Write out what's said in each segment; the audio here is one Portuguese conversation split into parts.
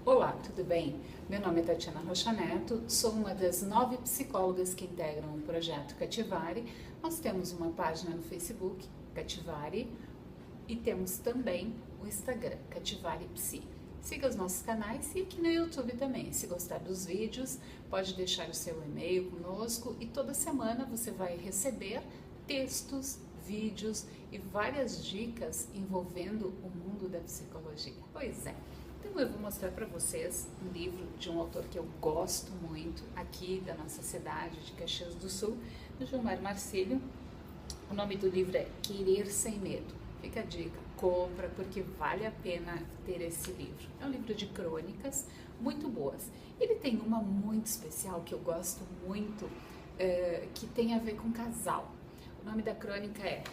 Olá, tudo bem? Meu nome é Tatiana Rocha Neto, sou uma das 9 psicólogas que integram o projeto Cativari. Nós temos uma página no Facebook, Cativari, e temos também o Instagram, Cativari Psi. Siga os nossos canais e aqui no YouTube também. Se gostar dos vídeos, pode deixar o seu e-mail conosco e toda semana você vai receber textos, vídeos e várias dicas envolvendo o mundo da psicologia. Pois é. Então eu vou mostrar para vocês um livro de um autor que eu gosto muito, aqui da nossa cidade de Caxias do Sul, do Gilmar Marcílio. O nome do livro é Querer Sem Medo. Fica a dica, compra porque vale a pena ter esse livro. É um livro de crônicas muito boas. Ele tem uma muito especial que eu gosto muito, que tem a ver com casal. O nome da crônica é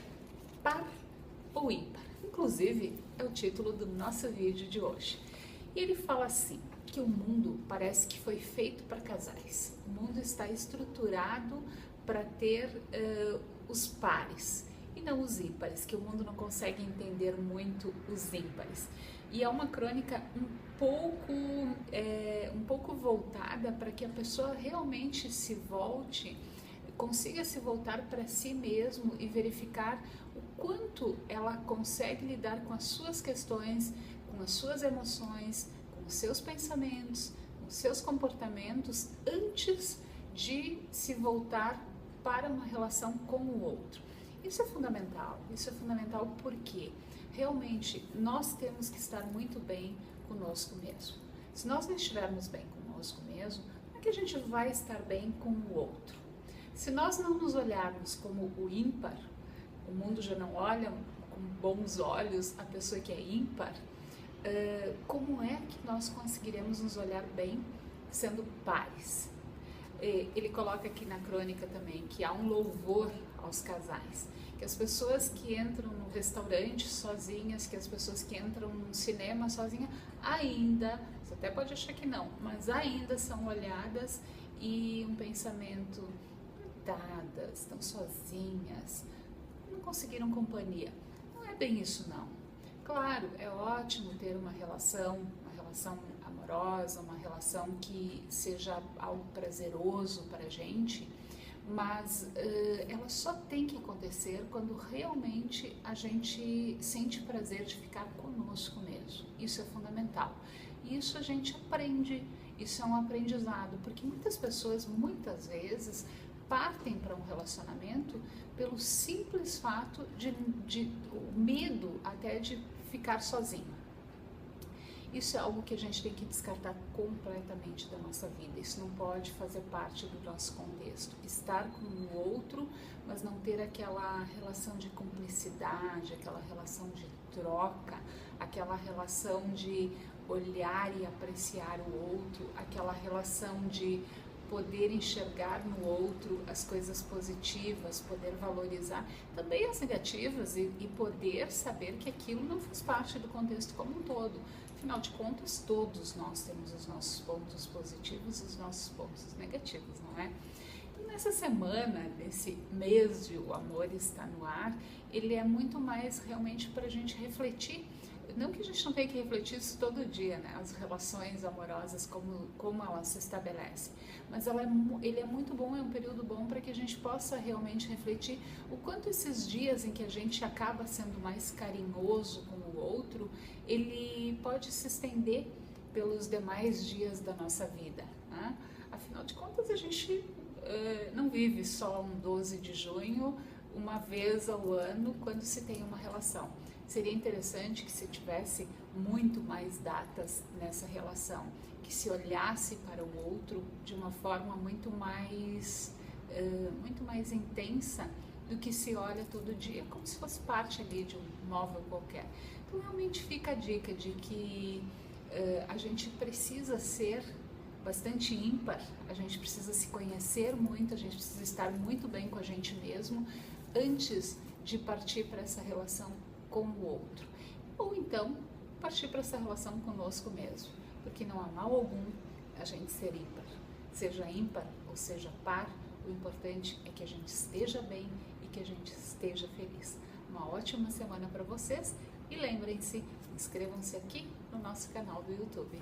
Par ou Ímpar. Inclusive, é o título do nosso vídeo de hoje. E ele fala assim, que o mundo parece que foi feito para casais. O mundo está estruturado para ter os pares e não os ímpares, que o mundo não consegue entender muito os ímpares. E é uma crônica um pouco voltada para que a pessoa realmente consiga se voltar para si mesmo e verificar o quanto ela consegue lidar com as suas questões, com as suas emoções, com os seus pensamentos, com os seus comportamentos, antes de se voltar para uma relação com o outro. Isso é fundamental porque realmente nós temos que estar muito bem conosco mesmo. Se nós não estivermos bem conosco mesmo, como é que a gente vai estar bem com o outro? Se nós não nos olharmos como o ímpar, o mundo já não olha com bons olhos a pessoa que é ímpar, como é que nós conseguiremos nos olhar bem sendo pares? Ele coloca aqui na crônica também que há um louvor aos casais, que as pessoas que entram no restaurante sozinhas, que as pessoas que entram no cinema sozinhas, ainda, você até pode achar que não, mas ainda são olhadas e um pensamento, coitadas, estão sozinhas, não conseguiram companhia. Não é bem isso não. Claro, é ótimo ter uma relação amorosa, uma relação que seja algo prazeroso para a gente, mas ela só tem que acontecer quando realmente a gente sente prazer de ficar conosco mesmo. Isso é fundamental. Isso a gente aprende, isso é um aprendizado, porque muitas pessoas, muitas vezes, partem para um relacionamento pelo simples fato de medo até de ficar sozinho. Isso é algo que a gente tem que descartar completamente da nossa vida. Isso não pode fazer parte do nosso contexto. Estar com o outro, mas não ter aquela relação de cumplicidade, aquela relação de troca, aquela relação de olhar e apreciar o outro, aquela relação de poder enxergar no outro as coisas positivas, poder valorizar também as negativas e poder saber que aquilo não faz parte do contexto como um todo. Afinal de contas, todos nós temos os nossos pontos positivos e os nossos pontos negativos, não é? Então, nessa semana, nesse mês de O Amor Está no Ar, ele é muito mais realmente para a gente refletir. Não que a gente não tenha que refletir isso todo dia, né? As relações amorosas, como elas se estabelecem. Mas ele é muito bom, é um período bom para que a gente possa realmente refletir o quanto esses dias em que a gente acaba sendo mais carinhoso com o outro, ele pode se estender pelos demais dias da nossa vida, né? Afinal de contas, a gente não vive só um 12 de junho, uma vez ao ano, quando se tem uma relação. Seria interessante que se tivesse muito mais datas nessa relação, que se olhasse para o outro de uma forma muito mais intensa do que se olha todo dia, como se fosse parte ali de um móvel qualquer. Então realmente fica a dica de que a gente precisa ser bastante ímpar, a gente precisa se conhecer muito, a gente precisa estar muito bem com a gente mesmo antes de partir para essa relação com o outro, ou então partir para essa relação conosco mesmo, porque não há mal algum a gente ser ímpar, seja ímpar ou seja par, o importante é que a gente esteja bem e que a gente esteja feliz. Uma ótima semana para vocês e lembrem-se, inscrevam-se aqui no nosso canal do YouTube.